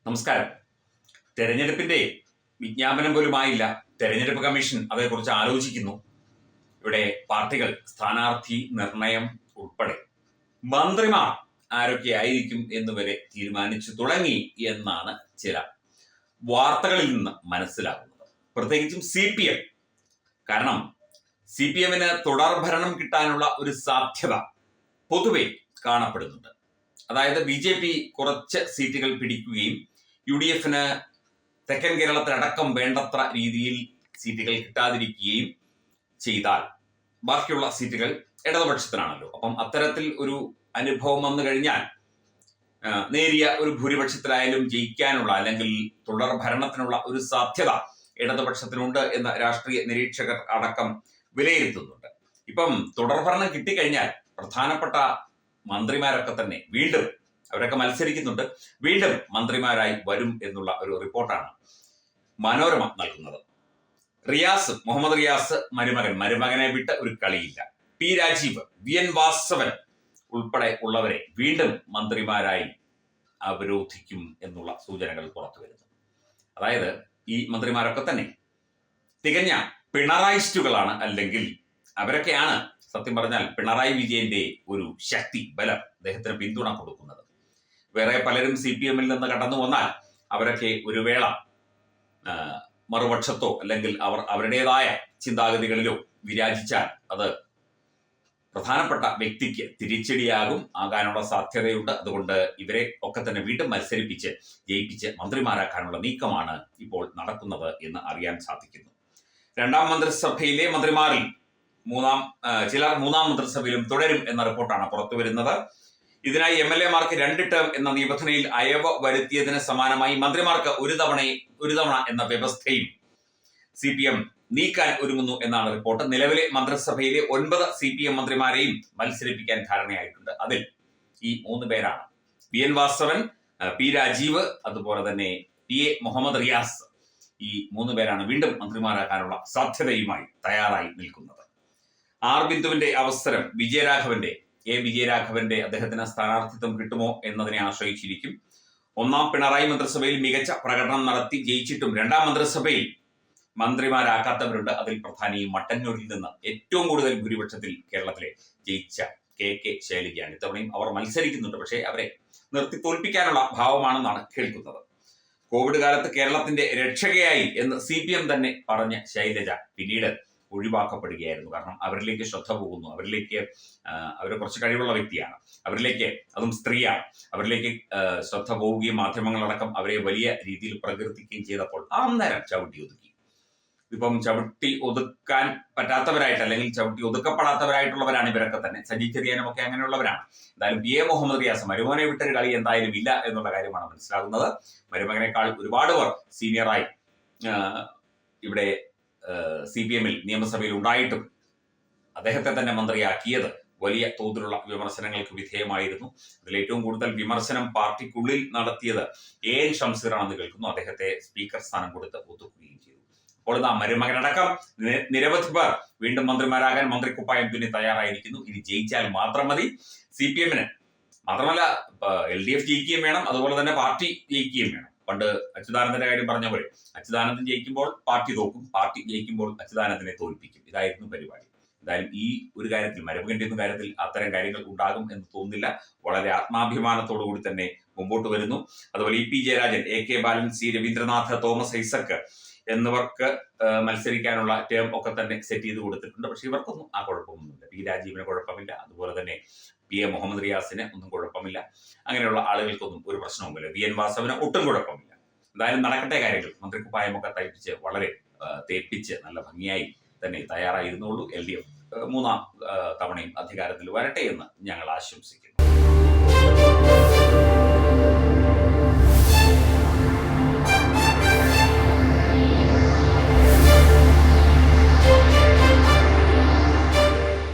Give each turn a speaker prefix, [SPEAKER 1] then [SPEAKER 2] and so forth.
[SPEAKER 1] നമസ്കാരം. തെരഞ്ഞെടുപ്പിന്റെ വിജ്ഞാപനം പോലുമായില്ല. തെരഞ്ഞെടുപ്പ് കമ്മീഷൻ അതേക്കുറിച്ച് ആലോചിക്കുന്നു. ഇവിടെ പാർട്ടികൾ സ്ഥാനാർത്ഥി നിർണയം ഉൾപ്പെടെ മന്ത്രിമാർ ആരൊക്കെയായിരിക്കും എന്നുവരെ തീരുമാനിച്ചു തുടങ്ങി എന്നാണ് ചില വാർത്തകളിൽ നിന്ന് മനസ്സിലാകുന്നത്. പ്രത്യേകിച്ചും CPM. കാരണം CPMന് തുടർ ഭരണം കിട്ടാനുള്ള ഒരു സാധ്യത പൊതുവെ കാണപ്പെടുന്നുണ്ട്. അതായത് BJP കുറച്ച് സീറ്റുകൾ പിടിക്കുകയും UDFന് തെക്കൻ കേരളത്തിലടക്കം വേണ്ടത്ര രീതിയിൽ സീറ്റുകൾ കിട്ടാതിരിക്കുകയും ചെയ്താൽ ബാക്കിയുള്ള സീറ്റുകൾ ഇടതുപക്ഷത്തിനാണല്ലോ. അപ്പം അത്തരത്തിൽ ഒരു അനുഭവം വന്നു കഴിഞ്ഞാൽ നേരിയ ഒരു ഭൂരിപക്ഷത്തിലായാലും ജയിക്കാനുള്ള അല്ലെങ്കിൽ തുടർ ഭരണത്തിനുള്ള ഒരു സാധ്യത ഇടതുപക്ഷത്തിനുണ്ട് എന്ന് രാഷ്ട്രീയ നിരീക്ഷകർ അടക്കം വിലയിരുത്തുന്നുണ്ട്. ഇപ്പം തുടർ ഭരണം കിട്ടിക്കഴിഞ്ഞാൽ പ്രധാനപ്പെട്ട മന്ത്രിമാരൊക്കെ തന്നെ വീണ്ടും അവരൊക്കെ മത്സരിക്കുന്നുണ്ട്, വീണ്ടും മന്ത്രിമാരായി വരും എന്നുള്ള ഒരു റിപ്പോർട്ടാണ് മനോരമ നൽകുന്നത്. മുഹമ്മദ് റിയാസ് മരുമകനെ വിട്ട് ഒരു കളിയില്ല. P രാജീവ്, VN വാസവൻ ഉൾപ്പെടെ ഉള്ളവരെ വീണ്ടും മന്ത്രിമാരായി അവരോധിക്കും എന്നുള്ള സൂചനകൾ പുറത്തു വരുന്നു. അതായത് ഈ മന്ത്രിമാരൊക്കെ തന്നെ തികഞ്ഞ പിണറായിസ്റ്റുകളാണ്, അല്ലെങ്കിൽ അവരൊക്കെയാണ് സത്യം പറഞ്ഞാൽ പിണറായി വിജയന്റെ ഒരു ശക്തി ബലം, അദ്ദേഹത്തിന് പിന്തുണ കൊടുക്കുന്നത്. വേറെ പലരും CPMൽ നിന്ന് കടന്നു വന്നാൽ അവരൊക്കെ ഒരു വേള മറുപക്ഷത്തോ അല്ലെങ്കിൽ അവരുടേതായ ചിന്താഗതികളിലോ വിരാജിച്ചാൽ അത് പ്രധാനപ്പെട്ട വ്യക്തിക്ക് ആകാനുള്ള സാധ്യതയുണ്ട്. അതുകൊണ്ട് ഇവരെ ഒക്കെ തന്നെ വീണ്ടും മത്സരിപ്പിച്ച് ജയിപ്പിച്ച് മന്ത്രിമാരാക്കാനുള്ള നീക്കമാണ് ഇപ്പോൾ നടക്കുന്നത് എന്ന് അറിയാൻ സാധിക്കുന്നു. രണ്ടാം മന്ത്രിസഭയിലെ മന്ത്രിമാരിൽ ചിലർ മൂന്നാം മന്ത്രിസഭയിലും തുടരും എന്ന റിപ്പോർട്ടാണ് പുറത്തുവരുന്നത്. ഇതിനായി MLA-മാർക്ക് 2 ടേം എന്ന നിബന്ധനയിൽ അയവ് വരുത്തിയതിന് സമാനമായി മന്ത്രിമാർക്ക് ഒരു തവണ എന്ന വ്യവസ്ഥയും CPM നീക്കാൻ ഒരുങ്ങുന്നു എന്നാണ് റിപ്പോർട്ട്. നിലവിലെ മന്ത്രിസഭയിലെ 9 CPM മന്ത്രിമാരെയും മത്സരിപ്പിക്കാൻ ധാരണയായിട്ടുണ്ട്. അതിൽ ഈ 3 പേരാണ് VN വാസവൻ, P രാജീവ്, അതുപോലെ തന്നെ PA മുഹമ്മദ് റിയാസ്. ഈ 3 പേരാണ് വീണ്ടും മന്ത്രിമാരാക്കാനുള്ള സാധ്യതയുമായി തയ്യാറായി നിൽക്കുന്നത്. R ബിന്ദുവിന്റെ അവസരം വിജയരാഘവന്റെ അദ്ദേഹത്തിന് സ്ഥാനാർത്ഥിത്വം കിട്ടുമോ എന്നതിനെ ആശ്രയിച്ചിരിക്കും. ഒന്നാം പിണറായി മന്ത്രിസഭയിൽ മികച്ച പ്രകടനം നടത്തി ജയിച്ചിട്ടും രണ്ടാം മന്ത്രിസഭയിൽ മന്ത്രിമാരാക്കാത്തവരുണ്ട്. അതിൽ പ്രധാനി മട്ടന്നൂരിൽ നിന്ന് ഏറ്റവും കൂടുതൽ ഭൂരിപക്ഷത്തിൽ കേരളത്തിലെ ജയിച്ച KK ശൈലജയാണ്. ഇത്തവണയും അവർ മത്സരിക്കുന്നുണ്ട്, പക്ഷേ അവരെ നിർത്തി തോൽപ്പിക്കാനുള്ള ഭാവമാണെന്നാണ് കേൾക്കുന്നത്. കോവിഡ് കാലത്ത് കേരളത്തിന്റെ രക്ഷകയായി എന്ന് CPM തന്നെ പറഞ്ഞ ശൈലജ പിന്നീട് ഒഴിവാക്കപ്പെടുകയായിരുന്നു. കാരണം അവരിലേക്ക് ശ്രദ്ധ പോകുന്നു, അവർ കുറച്ച് കഴിവുള്ള വ്യക്തിയാണ്, അവരിലേക്ക്, അതും സ്ത്രീയാണ്, അവരിലേക്ക് ശ്രദ്ധ പോവുകയും മാധ്യമങ്ങളടക്കം അവരെ വലിയ രീതിയിൽ പ്രകീർത്തിക്കുകയും ചെയ്തപ്പോൾ അന്നേരം ചവിട്ടി ഒതുക്കി. ഇപ്പം ചവിട്ടി ഒതുക്കാൻ പറ്റാത്തവരായിട്ട് അല്ലെങ്കിൽ ചവിട്ടി ഒതുക്കപ്പെടാത്തവരായിട്ടുള്ളവരാണ് ഇവരൊക്കെ തന്നെ. സജി ചെറിയാനും ഒക്കെ അങ്ങനെയുള്ളവരാണ്. എന്തായാലും PA മുഹമ്മദ് റിയാസ് മരുമകനെ വിട്ടൊരു കളി എന്തായാലും ഇല്ല എന്നുള്ള കാര്യമാണ് മനസ്സിലാകുന്നത്. മരുമകനേക്കാൾ ഒരുപാട് പേർ സീനിയറായി ഇവിടെ CPMൽ നിയമസഭയിൽ ഉണ്ടായിട്ടും അദ്ദേഹത്തെ തന്നെ മന്ത്രിയാക്കിയത് വലിയ തോതിലുള്ള വിമർശനങ്ങൾക്ക് വിധേയമായിരുന്നു. അതിൽ ഏറ്റവും കൂടുതൽ വിമർശനം പാർട്ടിക്കുള്ളിൽ നടത്തിയത് AN ഷംസീറാണെന്ന് കേൾക്കുന്നു. അദ്ദേഹത്തെ സ്പീക്കർ സ്ഥാനം കൊടുത്ത് ഒതുക്കുകയും ചെയ്തു. അപ്പോൾ മരുമകനടക്കം നിരവധി പേർ വീണ്ടും മന്ത്രിമാരാകാൻ മന്ത്രിക്കുപ്പായം തുന്നി തയ്യാറായിരിക്കുന്നു. ഇനി ജയിച്ചാൽ മാത്രം മതി. CPMന് മാത്രമല്ല LDF ജയിക്കുകയും വേണം, അതുപോലെ തന്നെ പാർട്ടി ജയിക്കുകയും വേണം. പണ്ട് അച്യുതാനന്ദന്റെ കാര്യം പറഞ്ഞ പോലെ അച്യുതാനന്ദൻ ജയിക്കുമ്പോൾ പാർട്ടി തോക്കും, പാർട്ടി ജയിക്കുമ്പോൾ അച്യുതാനന്ദനെ തോൽപ്പിക്കും. ഇതായിരുന്നു പരിപാടി. എന്തായാലും ഈ ഒരു കാര്യത്തിൽ, മരുമകന്റെ കാര്യത്തിൽ അത്തരം കാര്യങ്ങൾ ഉണ്ടാകും എന്ന് തോന്നുന്നില്ല. വളരെ ആത്മാഭിമാനത്തോടു കൂടി തന്നെ മുമ്പോട്ട് വരുന്നു. അതുപോലെ EP ജയരാജൻ, AK ബാലൻ, C രവീന്ദ്രനാഥ്, തോമസ് ഐസക് എന്നിവർക്ക് മത്സരിക്കാനുള്ള ടേം ഒക്കെ തന്നെ സെറ്റ് ചെയ്ത് കൊടുത്തിട്ടുണ്ട്. പക്ഷെ ഇവർക്കൊന്നും ആ കുഴപ്പമൊന്നുമില്ല. P രാജീവിന് കുഴപ്പമില്ല, അതുപോലെ തന്നെ PA മുഹമ്മദ് റിയാസിന് ഒന്നും കുഴപ്പമില്ല. അങ്ങനെയുള്ള ആളുകൾക്കൊന്നും ഒരു പ്രശ്നവുമില്ല. VN വാസവന് ഒട്ടും കുഴപ്പമില്ല. എന്തായാലും നടക്കട്ടെ കാര്യങ്ങൾ. മന്ത്രിക്കുപ്പായമൊക്കെ തയ്പ്പിച്ച് വളരെ തേപ്പിച്ച് നല്ല ഭംഗിയായി തന്നെ തയ്യാറായിരുന്നുള്ളൂ. LDF മൂന്നാം തവണയും അധികാരത്തിൽ വരട്ടെ എന്ന് ഞങ്ങൾ ആശംസിക്കുന്നു.